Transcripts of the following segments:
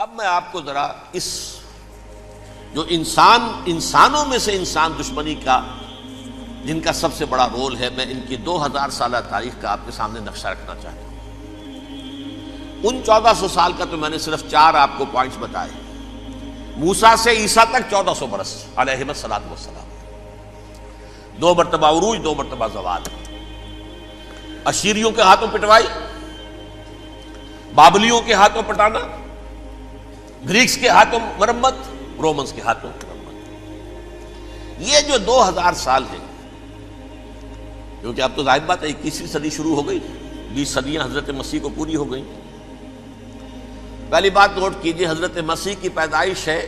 اب میں آپ کو ذرا اس جو انسانوں میں سے انسان دشمنی کا جن کا سب سے بڑا رول ہے، میں ان کی 2000 سالہ تاریخ کا آپ کے سامنے نقشہ رکھنا چاہتا ہوں۔ ان 1400 سال کا تو میں نے صرف 4 آپ کو پوائنٹس بتائے۔ موسیٰ سے عیسیٰ تک 1400 برس علیہم الصلوۃ والسلام، 2 مرتبہ عروج، 2 مرتبہ زوال، اشیریوں کے ہاتھوں پٹوائی، بابلیوں کے ہاتھوں پٹانا، گریکس کے ہاتھوں مرمت، رومنز کے ہاتھوں مرمت۔ یہ جو 2000 سال ہے، کیونکہ اب تو ظاہر بات ہے 21ویں صدی شروع ہو گئی، 20 صدیاں حضرت مسیح کو پوری ہو گئی۔ پہلی بات نوٹ کیجئے، حضرت مسیح کی پیدائش ہے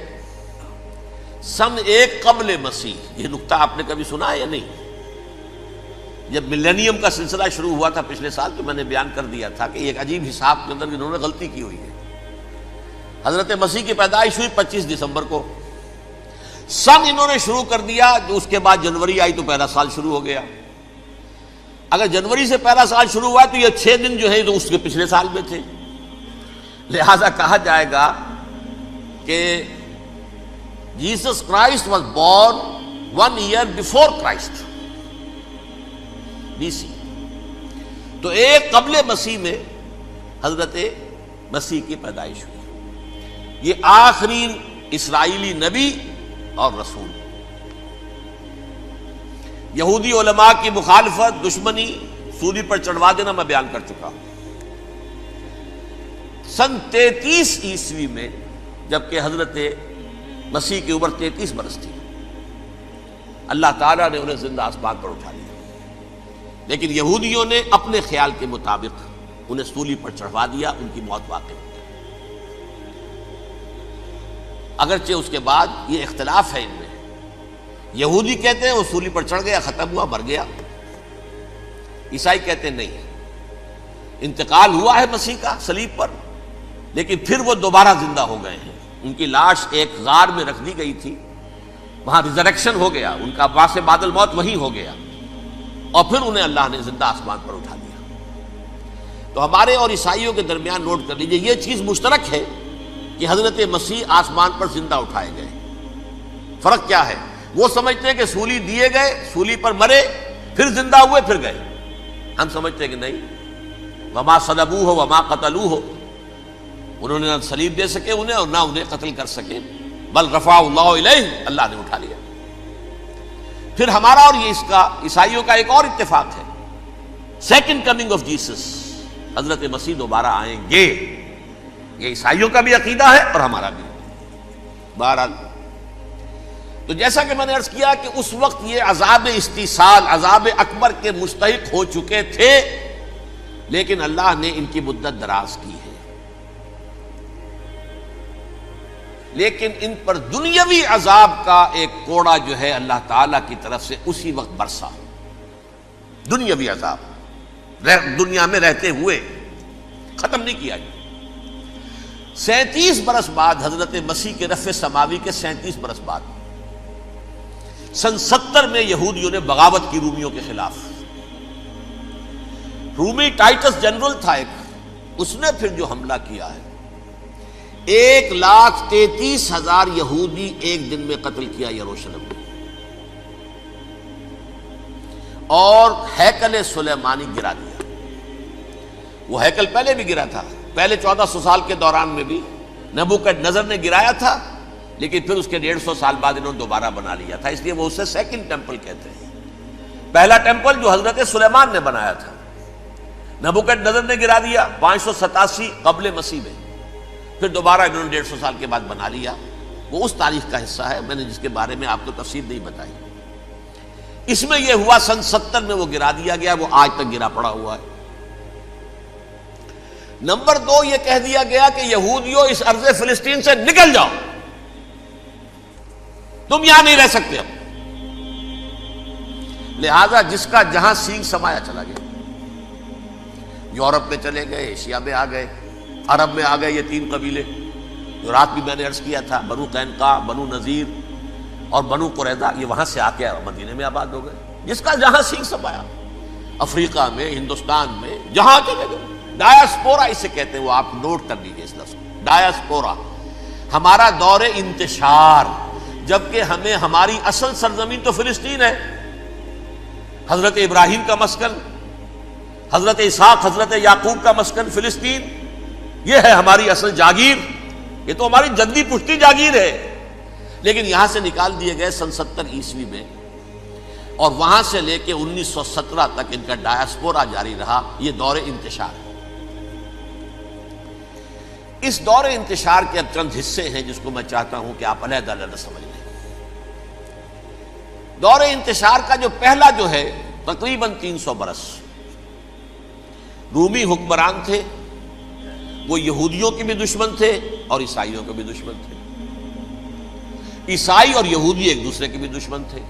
سن 1 قبل مسیح۔ یہ نقطہ آپ نے کبھی سنا ہے یا نہیں؟ جب ملینیم کا سلسلہ شروع ہوا تھا پچھلے سال، تو میں نے بیان کر دیا تھا کہ ایک عجیب حساب کے اندر انہوں نے غلطی کی ہوئی ہے۔ حضرت مسیح کی پیدائش ہوئی 25 دسمبر کو، سن انہوں نے شروع کر دیا، جو اس کے بعد جنوری آئی تو پہلا سال شروع ہو گیا۔ اگر جنوری سے پہلا سال شروع ہوا تو یہ 6 دن جو ہے تو اس کے پچھلے سال میں تھے، لہذا کہا جائے گا کہ Jesus Christ was born 1 year before Christ, BC۔ تو 1 قبل مسیح میں حضرت مسیح کی پیدائش ہوئی۔ یہ آخری اسرائیلی نبی اور رسول۔ یہودی علماء کی مخالفت، دشمنی، سولی پر چڑھوا دینا میں بیان کر چکا ہوں۔ سن 33 عیسوی میں، جبکہ حضرت مسیح کی عمر 33 برس تھی، اللہ تعالیٰ نے انہیں زندہ آسمان پر اٹھا لیا، لیکن یہودیوں نے اپنے خیال کے مطابق انہیں سولی پر چڑھوا دیا، ان کی موت واقع ہو گئی۔ اگرچہ اس کے بعد یہ اختلاف ہے ان میں، یہودی کہتے ہیں وہ سولی پر چڑھ گیا، ختم ہوا، مر گیا۔ عیسائی کہتے ہیں نہیں، انتقال ہوا ہے مسیح کا صلیب پر، لیکن پھر وہ دوبارہ زندہ ہو گئے ہیں۔ ان کی لاش ایک غار میں رکھ دی گئی تھی، وہاں ریزریکشن ہو گیا، ان کا باعث بعد الموت وہی ہو گیا، اور پھر انہیں اللہ نے زندہ آسمان پر اٹھا دیا۔ تو ہمارے اور عیسائیوں کے درمیان نوٹ کر لیجئے، یہ چیز مشترک ہے کہ حضرت مسیح آسمان پر زندہ اٹھائے گئے۔ فرق کیا ہے؟ وہ سمجھتے ہیں کہ سولی دیے گئے، سولی پر مرے، پھر زندہ ہوئے، پھر گئے۔ ہم سمجھتے ہیں کہ نہیں، وما صلبوہ وما قتلوہ، انہوں نے نہ صلیب دے سکے انہیں اور نہ انہیں قتل کر سکے، بل رفع اللہ الیہ، اللہ نے اٹھا لیا۔ پھر ہمارا اور یہ اس کا عیسائیوں کا ایک اور اتفاق ہے، سیکنڈ کمنگ آف جیسس، حضرت مسیح دوبارہ آئیں گے۔ یہ عیسائیوں کا بھی عقیدہ ہے اور ہمارا بھی۔ بہرحال تو جیسا کہ میں نے عرض کیا کہ اس وقت یہ عذاب استیصال، عذاب اکبر کے مستحق ہو چکے تھے، لیکن اللہ نے ان کی مدت دراز کی ہے۔ لیکن ان پر دنیاوی عذاب کا ایک کوڑا جو ہے اللہ تعالیٰ کی طرف سے اسی وقت برسا، دنیاوی عذاب دنیا میں رہتے ہوئے، ختم نہیں کیا۔ 37 برس بعد، حضرت مسیح کے رفع سماوی کے 37 برس بعد، سن 70 میں یہودیوں نے بغاوت کی رومیوں کے خلاف۔ رومی ٹائٹس جنرل تھا ایک، اس نے پھر جو حملہ کیا ہے، 1,33,000 یہودی ایک دن میں قتل کیا یروشلم میں، اور ہیکل سلیمانی گرا دیا۔ وہ ہیکل پہلے بھی گرا تھا، پہلے 1400 سال کے دوران میں بھی نبوکدنضر نے گرایا تھا، لیکن پھر اس کے 150 سال بعد انہوں نے دوبارہ بنا لیا تھا، اس لیے وہ اسے سیکنڈ ٹیمپل کہتے ہیں۔ پہلا ٹیمپل جو حضرت سلیمان نے بنایا تھا، نبوکدنضر نے گرا دیا 587 قبل مسیح میں، پھر دوبارہ انہوں نے 150 سال کے بعد بنا لیا۔ وہ اس تاریخ کا حصہ ہے، میں نے جس کے بارے میں آپ کو تفصیل نہیں بتائی۔ اس میں یہ ہوا سن 70 میں وہ گرا دیا گیا، وہ آج تک گرا پڑا ہوا ہے۔ نمبر 2، یہ کہہ دیا گیا کہ یہودیوں اس ارض فلسطین سے نکل جاؤ، تم یہاں نہیں رہ سکتے اب۔ لہذا جس کا جہاں سینگ سمایا چلا گیا، یورپ میں چلے گئے، ایشیا میں آ گئے، عرب میں آ گئے، یہ 3 قبیلے جو رات بھی میں نے عرض کیا تھا، بنو قینقاع، بنو نذیر اور بنو قریظہ، یہ وہاں سے آ کے مدینے میں آباد ہو گئے۔ جس کا جہاں سینگ سمایا، افریقہ میں، ہندوستان میں، جہاں چلے گئے، ڈایاسپورا اسے کہتے ہیں، وہ آپ نوٹ کر لیجیے اس لفظ کو، ڈایاسپورا، ہمارا دور انتشار، جبکہ ہمیں ہماری اصل سرزمین تو فلسطین ہے، حضرت ابراہیم کا مسکن، حضرت اسحاق حضرت یعقوب کا مسکن فلسطین، یہ ہے ہماری اصل جاگیر، یہ تو ہماری جدی پشتی جاگیر ہے، لیکن یہاں سے نکال دیے گئے سن 70 عیسوی میں، اور وہاں سے لے کے 1917 تک ان کا ڈایاسپورا جاری رہا۔ یہ دور انتشار ہے۔ اس دور انتشار کے اب چند حصے ہیں جس کو میں چاہتا ہوں کہ آپ علیحدہ علیحدہ سمجھ لیں۔ دور انتشار کا جو پہلا جو ہے تقریباً 300 برس، رومی حکمران تھے، وہ یہودیوں کے بھی دشمن تھے اور عیسائیوں کے بھی دشمن تھے، عیسائی اور یہودی ایک دوسرے کے بھی دشمن تھے،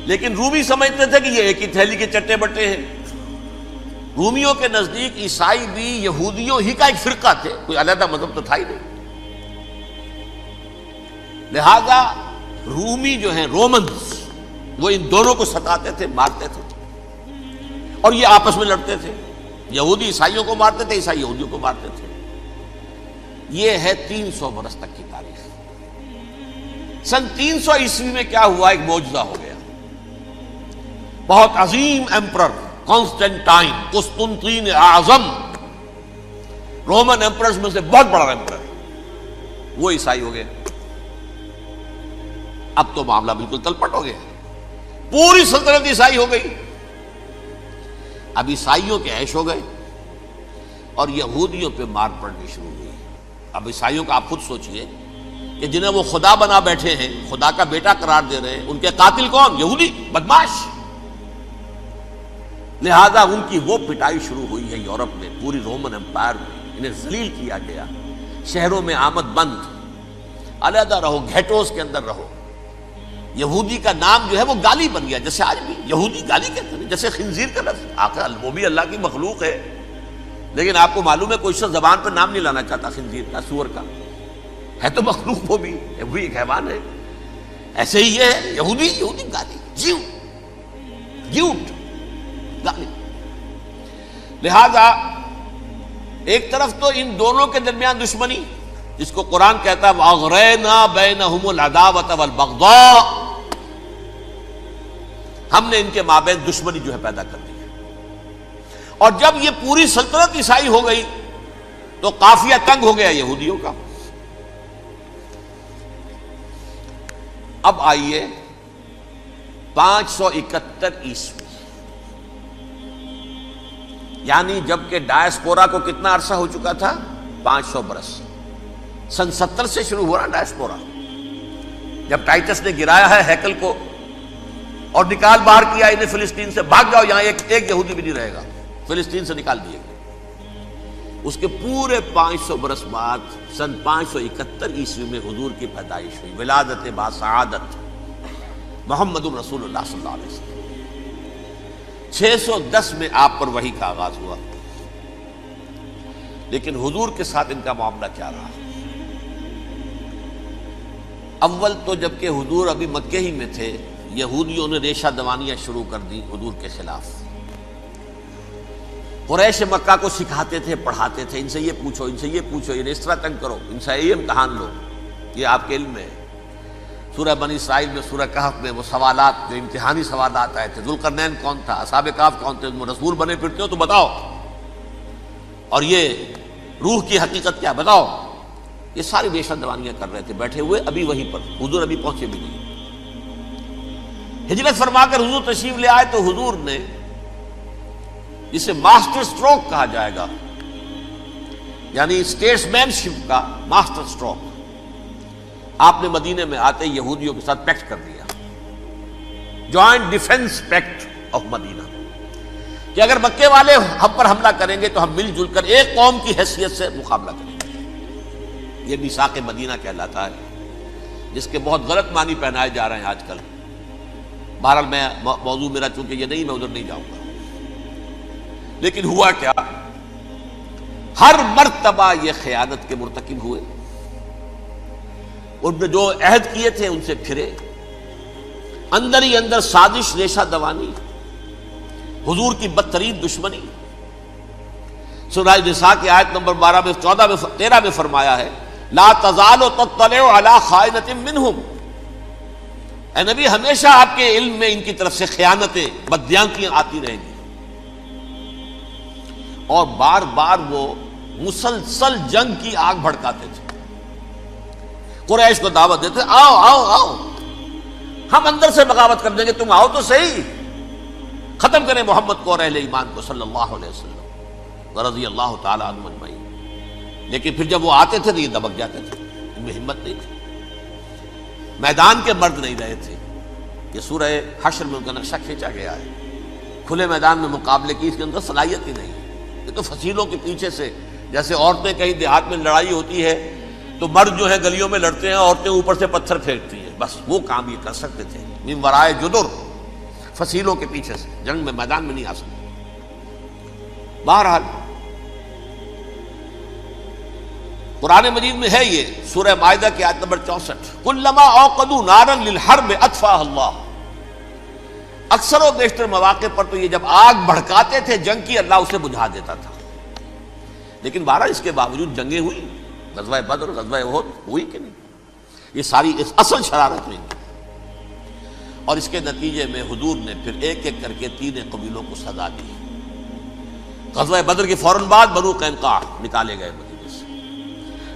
لیکن رومی سمجھتے تھے کہ یہ ایک ہی تھیلی کے چٹے بٹے ہیں۔ رومیوں کے نزدیک عیسائی بھی یہودیوں ہی کا ایک فرقہ تھے، کوئی علیحدہ مذہب تو تھا ہی نہیں، لہذا رومی جو ہیں رومنز وہ ان دونوں کو ستاتے تھے، مارتے تھے، اور یہ آپس میں لڑتے تھے، یہودی عیسائیوں کو مارتے تھے، عیسائی یہودیوں کو مارتے تھے۔ یہ ہے 300 برس تک کی تاریخ۔ سن 300 عیسوی میں کیا ہوا؟ ایک معجزہ ہو گیا۔ بہت عظیم ایمپرر کانسٹینٹائن، قسطنطین اعظم، رومن ایمپررز میں سے بہت بڑا ایمپرر، وہ عیسائی ہو گئے۔ اب تو معاملہ بالکل تلپٹ ہو گیا، پوری سلطنت عیسائی ہو گئی۔ اب عیسائیوں کے عیش ہو گئے اور یہودیوں پہ مار پڑنی شروع ہوئی۔ اب عیسائیوں کا آپ خود سوچئے کہ جنہیں وہ خدا بنا بیٹھے ہیں، خدا کا بیٹا قرار دے رہے ہیں، ان کے قاتل کون؟ یہودی بدماش۔ لہذا ان کی وہ پٹائی شروع ہوئی ہے یورپ میں، پوری رومن امپائر میں انہیں ذلیل کیا گیا، شہروں میں آمد بند، علیحدہ رہو، گھیٹوز کے اندر رہو۔ یہودی کا نام جو ہے وہ گالی بن گیا، جیسے آج بھی یہودی گالی کہتے ہیں، جیسے خنزیر کا لفظ، آخر وہ بھی اللہ کی مخلوق ہے، لیکن آپ کو معلوم ہے کوئی شخص زبان پر نام نہیں لانا چاہتا خنزیر کا، سور کا، ہے تو مخلوق، وہ بھی ایک حیوان ہے۔ ایسے ہی یہ ہے یہودی گالی، جیوٹ گالی۔ لہذا ایک طرف تو ان دونوں کے درمیان دشمنی، جس کو قرآن کہتا ہے وَأَغْرَيْنَا بَيْنَهُمُ الْعَدَاوَةَ وَالْبَغْضَاءَ، ہم نے ان کے مابین دشمنی جو ہے پیدا کر دی ہے۔ اور جب یہ پوری سلطنت عیسائی ہو گئی تو قافیہ تنگ ہو گیا یہودیوں کا۔ اب آئیے 571 عیسوی، یعنی جب کہ ڈایاسپورا کو کتنا عرصہ ہو چکا تھا؟ 500 برس۔ سن 70 سے شروع ہوا نا ڈایاسپورا، جب ٹائٹس نے گرایا ہے ہیکل کو اور نکال باہر کیا انہیں فلسطین سے، بھاگ جاؤ یہاں ایک یہودی بھی نہیں رہے گا، فلسطین سے نکال دیے گئے۔ اس کے پورے 500 برس بعد سن 571 عیسوی میں حضور کی پیدائش ہوئی، ولادت باسعادت محمد رسول اللہ صلی اللہ علیہ وسلم۔ 610 میں آپ پر وحی کا آغاز ہوا، لیکن حضور کے ساتھ ان کا معاملہ کیا رہا؟ اول تو جبکہ حضور ابھی مکے ہی میں تھے، یہودیوں نے ریشہ دوانیاں شروع کر دی حضور کے خلاف۔ قریش مکہ کو سکھاتے تھے، پڑھاتے تھے، ان سے یہ پوچھو، ان سے یہ پوچھو، انہیں اس طرح تنگ کرو، ان سے یہ امتحان لو، یہ آپ کے علم میں ہے۔ سورہ بنی اسرائیل میں، سورہ کہف میں وہ سوالات، جو امتحانی سوالات آئے تھے، ذوالقرنین کون تھا، اصحاب کہف کون تھے، تم رسول بنے پھرتے ہو تو بتاؤ، اور یہ روح کی حقیقت کیا بتاؤ، یہ ساری ریشہ دوانیاں کر رہے تھے بیٹھے ہوئے، ابھی وہیں پر حضور ابھی پہنچے بھی نہیں۔ ہجرت فرما کر حضور تشریف لے آئے تو حضور نے، جسے ماسٹر سٹروک کہا جائے گا، یعنی اسٹیٹس مین شپ کا ماسٹر سٹروک، آپ نے مدینے میں آتے یہودیوں کے ساتھ پیکٹ کر دیا، جوائنٹ ڈیفنس پیکٹ آف مدینہ، کہ اگر مکے والے ہم پر حملہ کریں گے تو ہم مل جل کر ایک قوم کی حیثیت سے مقابلہ کریں گے۔ یہ میثاق مدینہ کہلاتا ہے، جس کے بہت غلط معنی پہنائے جا رہے ہیں آج کل۔ بہرحال میں موضوع میرا چونکہ یہ نہیں، میں ادھر نہیں جاؤں گا، لیکن ہوا کیا؟ ہر مرتبہ یہ خیانت کے مرتکب ہوئے، ان نے جو عہد کیے تھے ان سے پھرے، اندر ہی اندر سازش، ریشہ دوانی، حضور کی بدترین دشمنی۔ سورہ نساء کی آیت نمبر 12 میں 14 میں 13 میں فرمایا ہے لا تزال تطلع علی خائنۃ منہم، اے نبی ہمیشہ آپ کے علم میں ان کی طرف سے خیانتیں، بددیانتیاں آتی رہیں گی. اور بار بار وہ مسلسل جنگ کی آگ بھڑکاتے تھے. قریش کو دعوت دیتے، آؤ آؤ آؤ ہم اندر سے بغاوت کر دیں گے، تم آؤ تو صحیح، ختم کریں محمد کو اور اہل ایمان کو صلی اللہ علیہ وسلم رضی اللہ تعالی عنہم اجمعین. لیکن پھر جب وہ آتے تھے تو یہ دبک جاتے تھے، ان میں ہمت نہیں تھی، میدان کے مرد نہیں رہے تھے. یہ سورہ حشر میں ان کا نقشہ کھینچا گیا ہے. کھلے میدان میں مقابلے کی اس کے اندر صلاحیت ہی نہیں. یہ تو فصیلوں کے پیچھے سے، جیسے عورتیں کہیں دیہات میں لڑائی ہوتی ہے تو مرد جو ہے گلیوں میں لڑتے ہیں، عورتیں اوپر سے پتھر پھینکتی ہیں، بس وہ کام یہ کر سکتے تھے. من ورائے جدر، فصیلوں کے پیچھے سے، جنگ میں میدان میں نہیں آ سکتے. بہرحال قرآن مجید میں ہے یہ سورہ مائدہ کی آیت نمبر 64، کلما اوقدوا نارا للحرب اطفاها اللہ. اکثر و بیشتر مواقع پر تو یہ جب آگ بھڑکاتے تھے جنگ کی، اللہ اسے بجھا دیتا تھا. لیکن بہرحال اس کے باوجود جنگیں ہوئی، غزوہ بدر، غزوہ احد ہوئی کہ نہیں؟ یہ ساری اصل شرارت ہوئی. اور اس کے نتیجے میں حضور نے پھر ایک ایک کر کے 3 قبیلوں کو سزا دی. غزوہ بدر کے فوراً بعد بنو قینقاع نکالے گئے مدینے سے،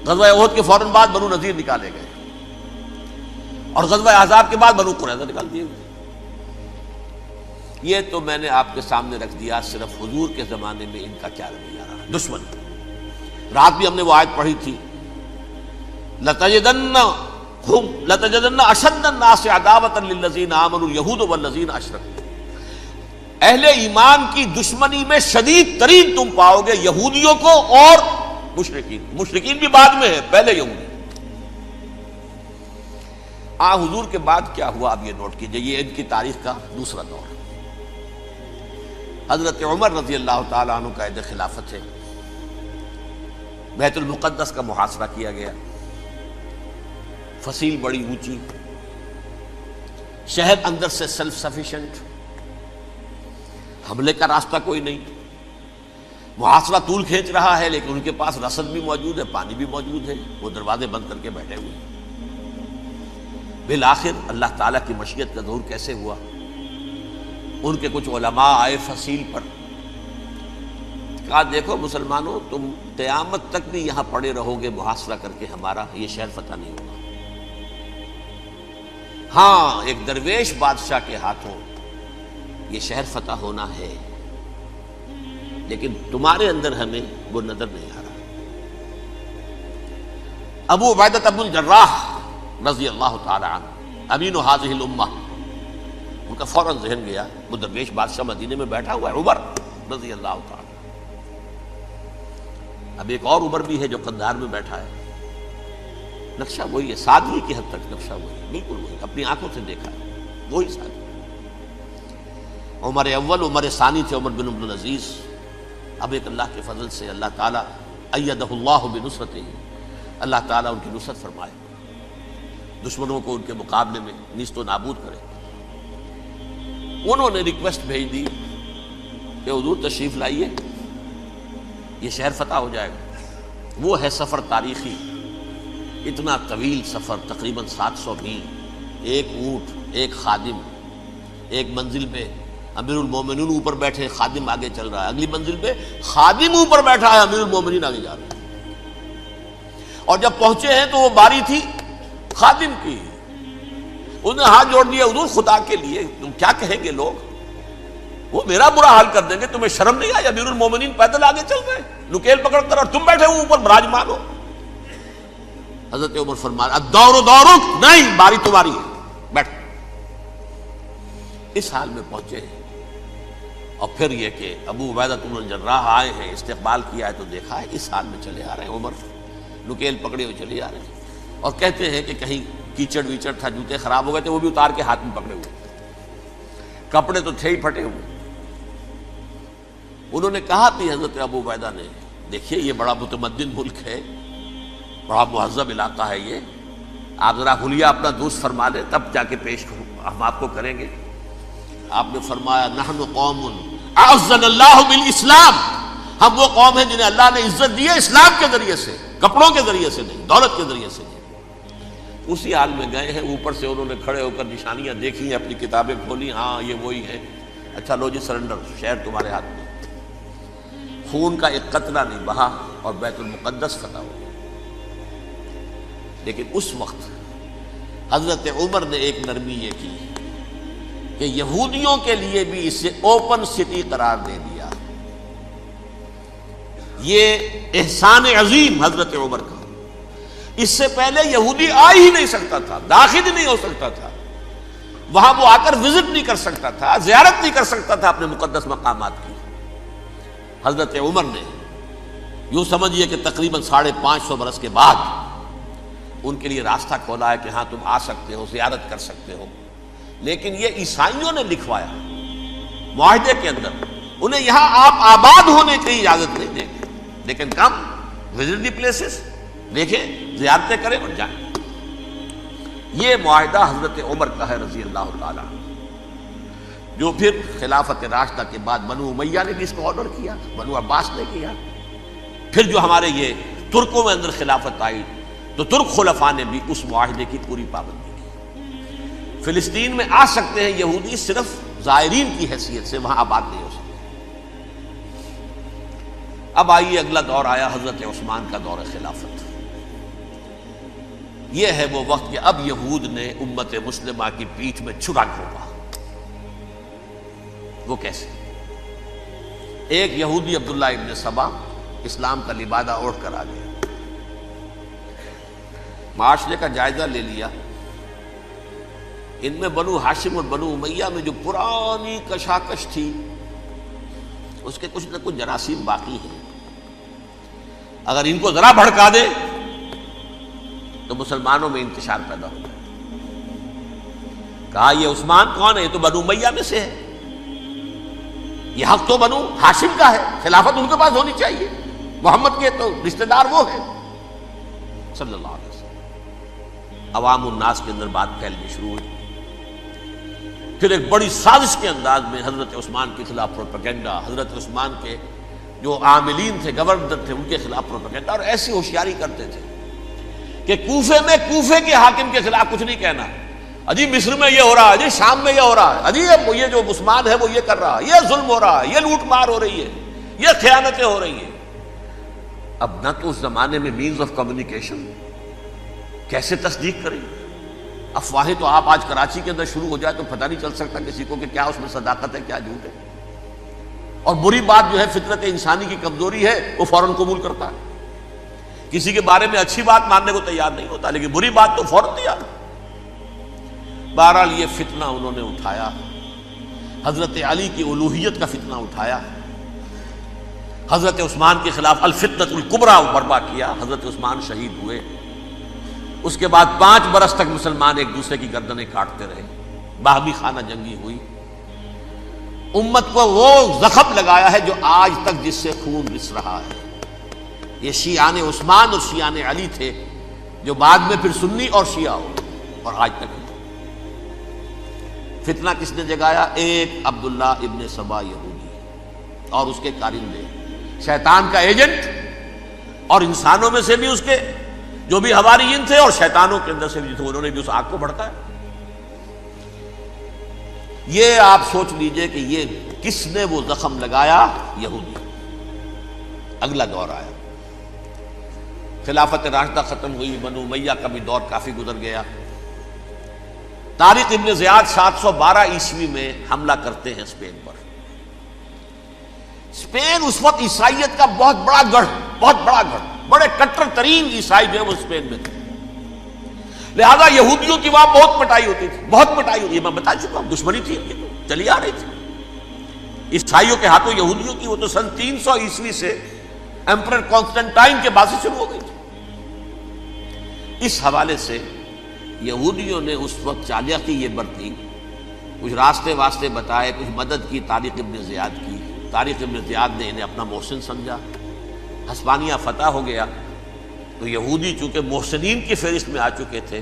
غزوہ احد کے فوراً بعد بنو نذیر نکالے گئے، اور غزوہ احزاب کے بعد بنو قریظہ نکال دیے گئے. یہ تو میں نے آپ کے سامنے رکھ دیا صرف حضور کے زمانے میں ان کا کیا رویہ رہا. دشمن، رات بھی ہم نے وہ آیت پڑھی تھی، لَتَجِدَنَّ أَشَدَّ النَّاسِ عَدَاوَةً لِلَّذِينَ آمَنُوا الْيَهُودُ وَالَّذِينَ أَشْرَكُوا. اہل ایمان کی دشمنی میں شدید ترین تم پاؤ گے یہودیوں کو اور مشرکین. مشرکین بھی بعد میں ہے، پہلے یہودی. حضور کے بعد کیا ہوا اب یہ نوٹ کیجئے، یہ ان کی تاریخ کا دوسرا دور. حضرت عمر رضی اللہ تعالیٰ عنہ قائد خلافت ہے. بیت المقدس کا محاصرہ کیا گیا، فصیل بڑی اونچی، شہر اندر سے سیلف سفیشینٹ، حملے کا راستہ کوئی نہیں. محاصرہ طول کھینچ رہا ہے لیکن ان کے پاس رسد بھی موجود ہے، پانی بھی موجود ہے، وہ دروازے بند کر کے بیٹھے ہوئے. بالآخر اللہ تعالیٰ کی مشیت کا ظہور کیسے ہوا؟ ان کے کچھ علماء آئے فصیل پر، کہا دیکھو مسلمانوں، تم قیامت تک بھی یہاں پڑے رہو گے محاصرہ کر کے، ہمارا یہ شہر فتح نہیں ہوگا. ہاں ایک درویش بادشاہ کے ہاتھوں یہ شہر فتح ہونا ہے، لیکن تمہارے اندر ہمیں وہ نظر نہیں آ رہا. ابو عبیدہ بن الجراح رضی اللہ تعالی عنہ، امین هذه الامہ، ان کا فوراً ذہن گیا وہ درویش بادشاہ مدینے میں بیٹھا ہوا ہے، عمر رضی اللہ تعالی. اب ایک اور عمر بھی ہے جو قندھار میں بیٹھا ہے. نقشہ وہی ہے، سادگی کی حد تک نقشہ وہی ہے، بالکل وہی، اپنی آنکھوں سے دیکھا ہے وہی سادگی. عمر اول، عمر ثانی تھے عمر بن عبد العزیز. اب ایک اللہ کے فضل سے اللہ تعالیٰ ایدہ اللہ بنصرتہ، اللہ تعالیٰ ان کی نصرت فرمائے، دشمنوں کو ان کے مقابلے میں نیست و نابود کرے. انہوں نے ریکویسٹ بھیج دی کہ حضور تشریف لائیے، یہ شہر فتح ہو جائے گا. وہ ہے سفر تاریخی، اتنا طویل سفر، تقریباً 700 میل، ایک اونٹ، ایک خادم، ایک منزل پہ امیر المومنین اوپر بیٹھے، خادم آگے چل رہا ہے، اگلی منزل پہ خادم اوپر بیٹھا ہے، امیر المومنین آگے جا رہے ہیں. اور جب پہنچے ہیں تو وہ باری تھی خادم کی. انہوں نے ہاتھ جوڑ دیا، حضور خدا کے لیے تم کیا کہیں گے لوگ، وہ میرا برا حال کر دیں گے، تمہیں شرم نہیں آئی؟ امیر المومنین پیدل آگے چل رہے ہیں نکیل پکڑ کر، اور تم بیٹھے ہو اوپر براجمان ہو. حضرت عمر فرمایا الدور دورک، نہیں باری تمہاری ہے، بیٹھ. اس حال میں پہنچے ہیں. اور پھر یہ کہ ابو عبیدہ بن الجراح آئے ہیں، استقبال کیا ہے تو دیکھا ہے اس حال میں چلے آ رہے ہیں. عمر نکیل پکڑے ہوئے چلے آ رہے ہیں، اور کہتے ہیں کہ کہیں کیچڑ ویچڑ تھا، جوتے خراب ہو گئے تھے، وہ بھی اتار کے ہاتھ میں پکڑے ہوئے، کپڑے تو تھے ہی پھٹے ہوئے. انہوں نے کہا بھی حضرت ابو عبیدہ نے، دیکھیے یہ بڑا متمدن ملک ہے، بڑا مہذب علاقہ ہے یہ، آپ ذرا حلیہ اپنا درست فرما لیں تب جا کے پیش ہم آپ کو کریں گے. آپ نے فرمایا نحن قوم اعزنا اللہ بالاسلام، ہم وہ قوم ہیں جنہیں اللہ نے عزت دی ہے اسلام کے ذریعے سے، کپڑوں کے ذریعے سے نہیں، دولت کے ذریعے سے نہیں۔ اسی حال میں گئے ہیں، اوپر سے انہوں نے کھڑے ہو کر نشانیاں دیکھی ہیں، اپنی کتابیں کھولی، ہاں یہ وہی ہے، اچھا لو جی سرنڈر، شہر تمہارے ہاتھ میں۔ خون کا ایک قطرہ نہیں بہا اور بیت المقدس فتح ہو گیا۔ لیکن اس وقت حضرت عمر نے ایک نرمی یہ کی کہ یہودیوں کے لیے بھی اسے اوپن سٹی قرار دے دیا۔ یہ احسان عظیم حضرت عمر کا، اس سے پہلے یہودی آ ہی نہیں سکتا تھا، داخل ہی نہیں ہو سکتا تھا، وہاں وہ آ کر وزٹ نہیں کر سکتا تھا، زیارت نہیں کر سکتا تھا اپنے مقدس مقامات کی۔ حضرت عمر نے یوں سمجھیے کہ تقریباً 550 برس کے بعد ان کے لیے راستہ کھولا ہے کہ ہاں تم آ سکتے ہو، زیارت کر سکتے ہو۔ لیکن یہ عیسائیوں نے لکھوایا معاہدے کے اندر، انہیں یہاں آپ آباد ہونے کی اجازت نہیں دیں گے، لیکن کم وزٹ دی پلیسز، دیکھیں زیارتیں کریں اور جائیں۔ یہ معاہدہ حضرت عمر کا ہے رضی اللہ تعالیٰ، جو پھر خلافت راشدہ کے بعد بنو امیہ نے بھی اس کو آنر کیا، بنو عباس نے کیا۔ پھر جو ہمارے یہ ترکوں میں اندر خلافت آئی تو ترک خلفاء نے بھی اس معاہدے کی پوری پابندی کی۔ فلسطین میں آ سکتے ہیں یہودی، صرف زائرین کی حیثیت سے، وہاں آباد نہیں ہو سکتے۔ اب آئیے اگلا دور آیا حضرت عثمان کا دور خلافت۔ یہ ہے وہ وقت کہ اب یہود نے امت مسلمہ کی پیٹھ میں چھرا گھونپا۔ وہ کیسے؟ ایک یہودی عبداللہ ابن سبا اسلام کا لبادہ اوڑھ کر آ گیا، معاشرے کا جائزہ لے لیا، ان میں بنو ہاشم اور بنو امیہ میں جو پرانی کشاکش تھی اس کے کچھ نہ کچھ جراثیم باقی ہیں، اگر ان کو ذرا بھڑکا دے تو مسلمانوں میں انتشار پیدا ہو جائے۔ کہا یہ عثمان کون ہے؟ یہ تو بنو امیہ میں سے ہے، یہ حق تو بنو ہاشم کا ہے، خلافت ان کے پاس ہونی چاہیے، محمد کے تو رشتہ دار وہ ہیں صلی اللہ علیہ وسلم۔ عوام الناس کے اندر بات پھیلنی شروع ہوئی۔ پھر ایک بڑی سازش کے انداز میں حضرت عثمان کے خلاف پروپیگنڈا، حضرت عثمان کے جو عاملین تھے، گورنر تھے، ان کے خلاف پروپیگنڈا، اور ایسی ہوشیاری کرتے تھے کہ کوفے میں کوفے کے حاکم کے خلاف کچھ نہیں کہنا، اجی مصر میں یہ ہو رہا ہے، اجی شام میں یہ ہو رہا ہے، اجی یہ جو عثمان ہے وہ یہ کر رہا ہے، یہ ظلم ہو رہا ہے، یہ لوٹ مار ہو رہی ہے، یہ خیانتیں ہو رہی ہیں۔ اب نہ تو اس زمانے میں مینز آف کمیونیکیشن، کیسے تصدیق کریں؟ افواہیں تو آپ آج کراچی کے اندر شروع ہو جائے تو پتہ نہیں چل سکتا کسی کو کہ کیا اس میں صداقت ہے، کیا جھوٹ ہے، اور بری بات جو ہے فطرت انسانی کی کمزوری ہے، وہ فوراً قبول کرتا ہے، کسی کے بارے میں اچھی بات ماننے کو تیار نہیں ہوتا، لیکن بری بات تو فوراً تیار۔ بہرحال یہ فتنہ انہوں نے اٹھایا، حضرت علی کی الوہیت کا فتنہ اٹھایا، حضرت عثمان کے خلاف الفتنۃ الکبریٰ برپا کیا، حضرت عثمان شہید ہوئے۔ اس کے بعد 5 برس تک مسلمان ایک دوسرے کی گردنیں کاٹتے رہے، باہمی خانہ جنگی ہوئی، امت کو وہ زخم لگایا ہے جو آج تک جس سے خون رس رہا ہے۔ یہ شیعان عثمان اور شیعان علی تھے جو بعد میں پھر سنی اور شیعہ ہو، اور آج تک فتنہ کس نے جگایا؟ ایک عبداللہ ابن سبا یہودی اور اس کے کارندے، شیطان کا ایجنٹ، اور انسانوں میں سے بھی اس کے جو بھی حواریین تھے اور شیطانوں کے اندر سے بھی تھے، انہوں نے بھی اس آگ کو بھڑکایا۔ یہ آپ سوچ لیجئے کہ یہ کس نے وہ زخم لگایا؟ یہودی۔ اگلا دور آیا، خلافت راشدہ ختم ہوئی، بنو امیہ کا بھی دور کافی گزر گیا۔ طارق ابن زیاد 712 عیسوی میں حملہ کرتے ہیں اسپین پر۔ اسپین اس وقت عیسائیت کا بہت بڑا گڑھ، بڑے کٹر ترین عیسائی جو ہے وہ اسپین میں تھے، لہذا یہودیوں کی وہاں بہت پٹائی ہوتی تھی، یہ میں بتا چکا ہوں، دشمنی تھی ان کی تو چلی آ رہی تھی عیسائیوں کے ہاتھوں یہودیوں کی، وہ تو سن 300 عیسوی سے ایمپرر کانسٹنٹائن کے بعد سے شروع ہو گئی تھی۔ اس حوالے سے یہودیوں نے اس وقت چالاکی یہ برتی، کچھ راستے واسطے بتائے، کچھ مدد کی طارق ابن زیاد کی۔ طارق ابن زیاد نے انہیں اپنا محسن سمجھا، ہسپانیہ فتح ہو گیا تو یہودی چونکہ محسنین کی فہرست میں آ چکے تھے،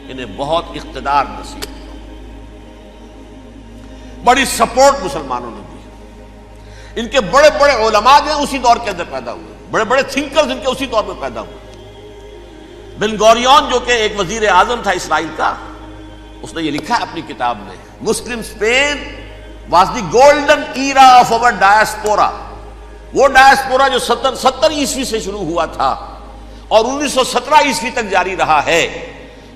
انہیں بہت اقتدار نصیب ہوا، بڑی سپورٹ مسلمانوں نے دی۔ ان کے بڑے بڑے علماء جو ہیں اسی دور کے اندر پیدا ہوئے، بڑے بڑے تھنکرز ان کے اسی دور میں پیدا ہوئے۔ بن گوریون جو کہ ایک وزیر اعظم تھا اسرائیل کا، اس نے یہ لکھا ہے اپنی کتاب میں، Muslim Spain was the golden era of our diaspora. وہ ڈائسپورا جو 70 عیسوی سے شروع ہوا تھا اور 1917 عیسوی تک جاری رہا ہے،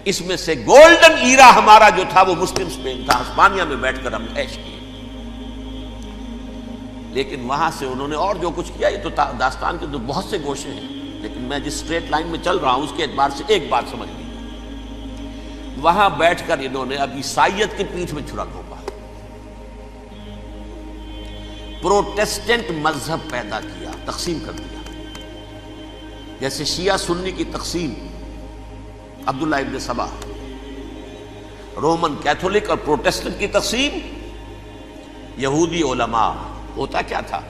اس میں سے گولڈن ایرا ہمارا جو تھا وہ مسلم اسپین تھا۔ ہسپانیہ میں بیٹھ کر ہم عیش کیے، لیکن وہاں سے انہوں نے اور جو کچھ کیا، یہ تو داستان کے تو بہت سے گوشے ہیں، لیکن میں جس اسٹریٹ لائن میں چل رہا ہوں اس کے اعتبار سے ایک بات سمجھ لیجیے، وہاں بیٹھ کر انہوں نے اب عیسائیت کی پیٹھ میں چھرا گھونپا، پروٹیسٹنٹ مذہب پیدا کیا، تقسیم کر دیا، جیسے شیعہ سنی کی تقسیم، عبداللہ ابن سبا، رومن کیتھولک اور پروٹیسٹنٹ کی تقسیم، یہودی علماء۔ ہوتا کیا تھا،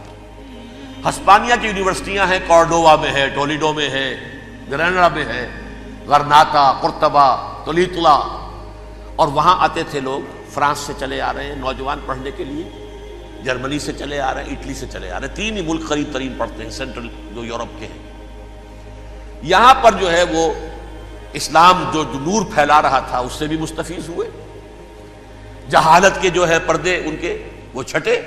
ہسپانیہ کی یونیورسٹیاں ہیں، کارڈووا میں ہے، ٹولیڈو میں ہے، گریناڈا میں ہے، غرناطہ، قرطبہ، تولیتلا، اور وہاں آتے تھے لوگ، فرانس سے چلے آ رہے ہیں نوجوان پڑھنے کے لیے، جرمنی سے چلے آ رہے ہیں، اٹلی سے چلے آ رہے ہیں، 3 ہی ملک قریب ترین پڑھتے ہیں سینٹرل جو یورپ کے ہیں۔ یہاں پر جو ہے وہ اسلام جو نور پھیلا رہا تھا اس سے بھی مستفیض ہوئے، جہالت کے جو ہے پردے ان کے وہ چھٹے،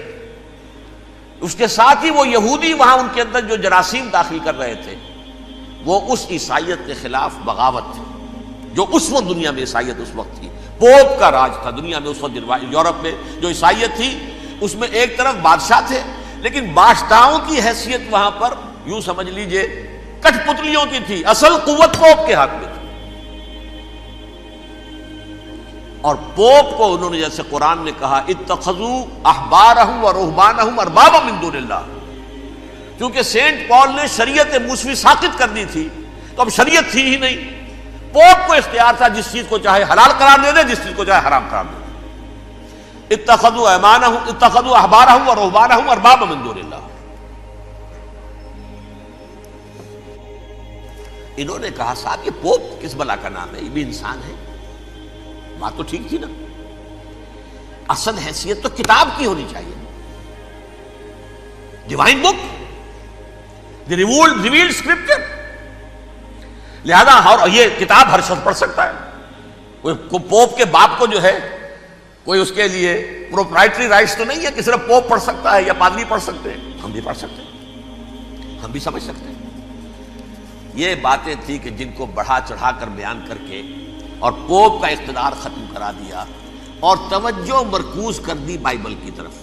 اس کے ساتھ ہی وہ یہودی وہاں ان کے اندر جو جراثیم داخل کر رہے تھے وہ اس عیسائیت کے خلاف بغاوت تھی، جو اس وقت دنیا میں عیسائیت اس وقت تھی، پوپ کا راج تھا دنیا میں اس وقت۔ یورپ میں جو عیسائیت تھی اس میں ایک طرف بادشاہ تھے، لیکن بادشاہوں کی حیثیت وہاں پر یوں سمجھ لیجئے کٹ پتلیوں کی تھی، اصل قوت پوپ کے ہاتھ میں تھی۔ اور پوپ کو انہوں نے جیسے قرآن نے کہا اتخذوا احبارهم ورهبانهم اربابا من دون اللہ، کیونکہ سینٹ پال نے شریعت موسوی ساقط کر دی تھی تو اب شریعت تھی ہی نہیں، پوپ کو اختیار تھا جس چیز کو چاہے حلال قرار دے دے، جس چیز کو چاہے حرام قرار دے دے۔ اتخذوا احبارهم ورهبانهم اربابا من دون اللہ۔ انہوں نے کہا صاحب یہ پوپ کس بلا کا نام ہے، یہ بھی انسان ہے، بات تو ٹھیک تھی نا، اصل حیثیت تو کتاب کی ہونی چاہیے، ڈیوائن بک، دی ریویلڈ اسکرپچر، لہذا اور یہ کتاب ہر شخص پڑھ سکتا ہے، کوئی پوپ کے باپ کو جو ہے کوئی اس کے لیے پروپرائٹری رائٹس تو نہیں ہے کہ صرف پوپ پڑھ سکتا ہے یا پادری پڑھ سکتے ہیں، ہم بھی پڑھ سکتے ہیں، ہم بھی سمجھ سکتے ہیں۔ یہ باتیں تھی کہ جن کو بڑھا چڑھا کر بیان کر کے اور پوپ کا اقتدار ختم کرا دیا اور توجہ مرکوز کر دی بائبل کی طرف۔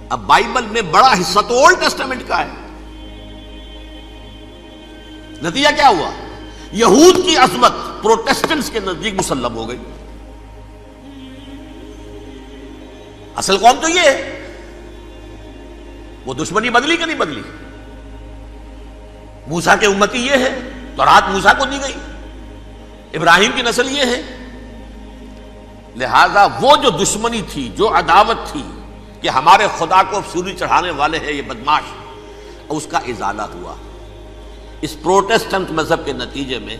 اب بائبل میں بڑا حصہ تو اولڈ ٹیسٹامنٹ کا ہے، نتیجہ کیا ہوا، یہود کی عظمت پروٹیسٹنٹس کے نزدیک مسلم ہو گئی۔ اصل قوم تو یہ ہے، وہ دشمنی بدلی کہ نہیں بدلی، موسیٰ کے امتی یہ ہے، تورات موسیٰ کو دی گئی، ابراہیم کی نسل یہ ہے، لہذا وہ جو دشمنی تھی، جو عداوت تھی کہ ہمارے خدا کو سوری چڑھانے والے ہیں یہ بدماش، اس کا ازالہ ہوا اس پروٹیسٹنٹ مذہب کے نتیجے میں۔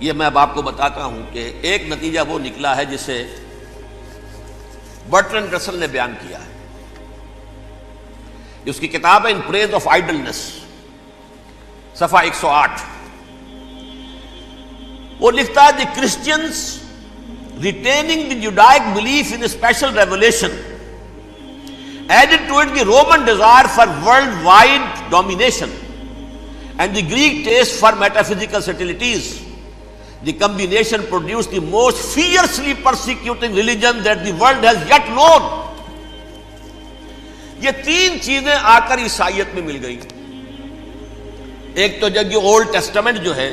یہ میں اب آپ کو بتاتا ہوں کہ ایک نتیجہ وہ نکلا ہے جسے برٹرنڈ رسل نے بیان کیا ہے، اس کی کتاب ہے ان پریز آف آئیڈلنس، صفحہ 108۔ وہ لکھتا ہے the Christians retaining the Judaic belief in special revelation added to it the Roman desire for world wide domination and the Greek taste for metaphysical subtleties. The combination produce the most fiercely persecuting religion that the world has yet known. یہ 3 چیزیں آ کر عیسائیت میں مل گئی۔ ایک تو جب یہ اولڈ ٹیسٹامنٹ جو ہے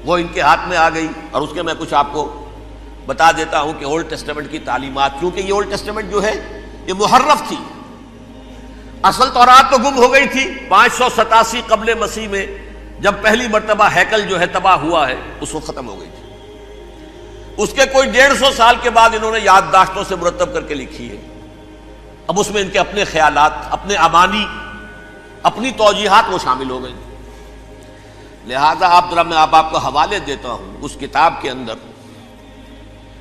وہ ان کے ہاتھ میں آ گئی، اور اس کے میں کچھ آپ کو بتا دیتا ہوں کہ اولڈ ٹیسٹامنٹ کی تعلیمات، کیونکہ یہ اولڈ ٹیسٹامنٹ جو ہے یہ محرف تھی، اصل تورات تو گم ہو گئی تھی 587 قبل مسیح میں، جب پہلی مرتبہ ہیکل جو ہے تباہ ہوا ہے اس وقت ختم ہو گئی تھی۔ اس کے کوئی 150 سال کے بعد انہوں نے یادداشتوں سے مرتب کر کے لکھی ہے، اب اس میں ان کے اپنے خیالات، اپنے امانی، اپنی توجیحات وہ شامل ہو گئی۔ لہذا میں آپ کو حوالے دیتا ہوں، اس کتاب کے اندر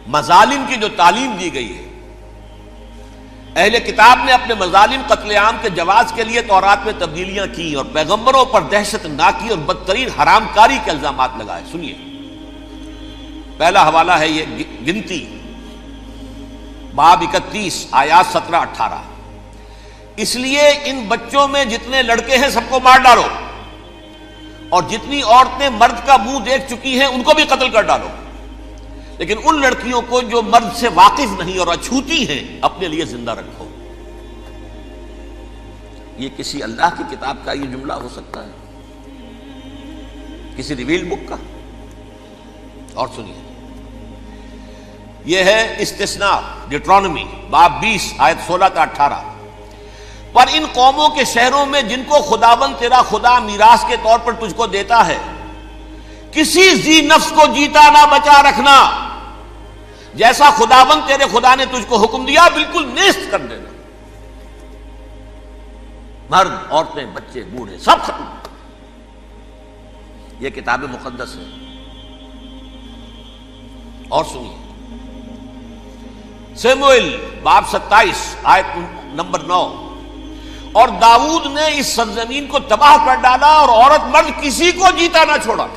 مظالم کی جو تعلیم دی گئی ہے، اہل کتاب نے اپنے مظالم قتل عام کے جواز کے لیے تورات میں تبدیلیاں کی اور پیغمبروں پر دہشت ناکی اور بدترین حرام کاری کے الزامات لگائے. سنیے، پہلا حوالہ ہے یہ گنتی باب 31 آیات 17-18. اس لیے ان بچوں میں جتنے لڑکے ہیں سب کو مار ڈالو، اور جتنی عورتیں مرد کا منہ دیکھ چکی ہیں ان کو بھی قتل کر ڈالو، لیکن ان لڑکیوں کو جو مرد سے واقف نہیں اور اچھوتی ہیں اپنے لیے زندہ رکھو. یہ کسی اللہ کی کتاب کا یہ جملہ ہو سکتا ہے؟ کسی ریویل بک کا؟ اور سنیے، یہ ہے استثناء ڈیٹرانومی باب 20 آیت 16-18. پر ان قوموں کے شہروں میں جن کو خداوند تیرا خدا میراث کے طور پر تجھ کو دیتا ہے، کسی ذی نفس کو جیتا نہ بچا رکھنا، جیسا خداوند تیرے خدا نے تجھ کو حکم دیا بالکل نیست کر دینا. مرد، عورتیں، بچے، بوڑھے سب ختم. یہ کتاب مقدس ہے. اور سنیے، سموئیل باب 27 آیت نمبر 9. اور داؤد نے اس سرزمین کو تباہ کر ڈالا اور عورت مرد کسی کو جیتا نہ چھوڑا.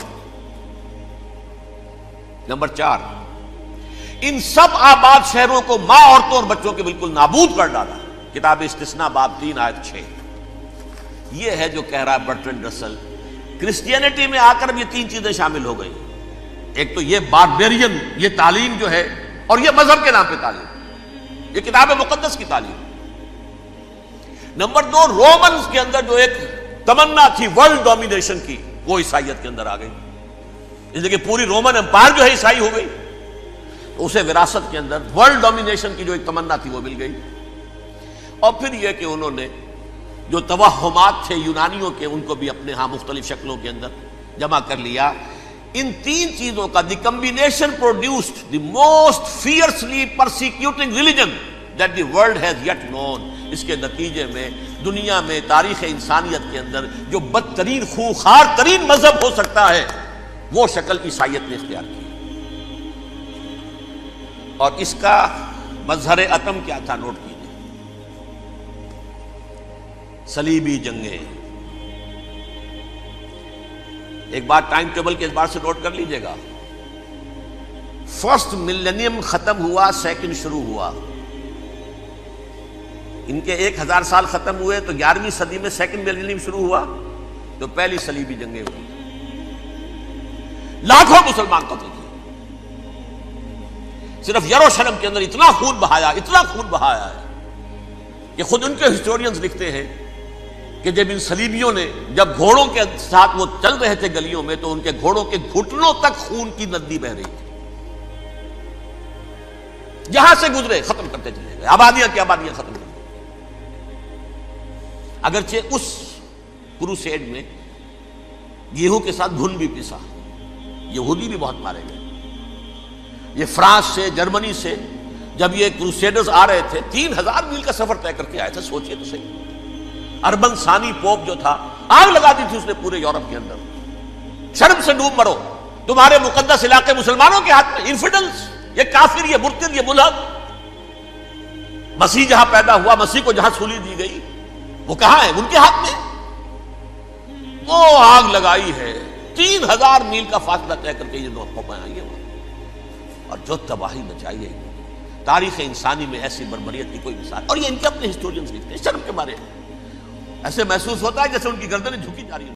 نمبر 4، ان سب آباد شہروں کو ماں، عورتوں اور بچوں کے بالکل نابود کر ڈالا. کتاب استثناء باب 3 آیت 6. یہ ہے جو کہہ رہا ہے برٹرنڈ رسل، کرسچینٹی میں آ کر اب یہ تین چیزیں شامل ہو گئی. ایک تو یہ باربیرین یہ تعلیم جو ہے، اور یہ مذہب کے نام پہ تعلیم، یہ کتاب مقدس کی تعلیم. نمبر 2، رومنز کے اندر جو ایک تمنا تھی ورلڈ ڈومینیشن کی، وہ عیسائیت کے اندر آ گئی. اس لیے کہ پوری رومن امپائر جو ہے عیسائی ہو گئی، تو اسے وراثت کے اندر ورلڈ ڈومینیشن کی جو ایک تمنا تھی وہ مل گئی. اور پھر یہ کہ انہوں نے جو توہمات تھے یونانیوں کے، ان کو بھی اپنے ہاں مختلف شکلوں کے اندر جمع کر لیا. ان تین چیزوں کا the combination produced the most fiercely persecuting religion that the world has yet known. اس کے نتیجے میں دنیا میں تاریخ انسانیت کے اندر جو بدترین خونخوار ترین مذہب ہو سکتا ہے وہ شکل عیسائیت نے اختیار کی. اور اس کا مظہر عتم کیا تھا؟ نوٹ کیجیے، صلیبی جنگیں. ایک بات ٹائم ٹیبل کے اعتبار سے نوٹ کر لیجئے گا. فرسٹ ملینیم ختم ہوا، سیکنڈ شروع ہوا. ان کے 1000 سال ختم ہوئے تو 11ویں صدی میں سیکنڈ ملینیم شروع ہوا، تو پہلی صلیبی جنگیں ہوئی. لاکھوں مسلمان قتل کیے. صرف یروشلم کے اندر اتنا خون بہایا ہے کہ خود ان کے ہسٹورینز لکھتے ہیں کہ جب ان صلیبیوں نے جب گھوڑوں کے ساتھ وہ چل رہے تھے گلیوں میں، تو ان کے گھوڑوں کے گھٹنوں تک خون کی ندی بہ رہی تھی. جہاں سے گزرے ختم کرتے چلے گئے، آبادیاں کی آبادیاں ختم کر دی. اگرچہ اس کروسیڈ میں گیہوں کے ساتھ گھن بھی پیسا، یہودی بھی بہت مارے گئے. یہ فرانس سے، جرمنی سے جب یہ کروسیڈرز آ رہے تھے، 3000 میل کا سفر طے کر کے آئے تھے. سوچئے تو صحیح. اربن ثانی پوپ جو تھا، آگ لگا دی تھی اس نے پورے یورپ کے اندر. شرم سے ڈوب مرو، تمہارے مقدس علاقے مسلمانوں کے ہاتھ میں. انفیڈلز، یہ کافر، یہ مرتد، یہ ملحد. مسیح جہاں پیدا ہوا، مسیح کو جہاں سولی دی گئی، وہ کہاں ہے؟ ان کے ہاتھ میں. وہ آگ لگائی ہے، 3000 میل کا فاصلہ طے کر کے یہ قومیں آئی ہیں، اور جو تباہی مچائی ہے. تاریخ انسانی میں ایسی بربریت کی کوئی مثال. اور یہ ان کے اپنے ہسٹورینز لکھتے ہیں. شرم کے مارے ایسے محسوس ہوتا ہے جیسے ان کی گردنیں جھکی جا رہی ہیں.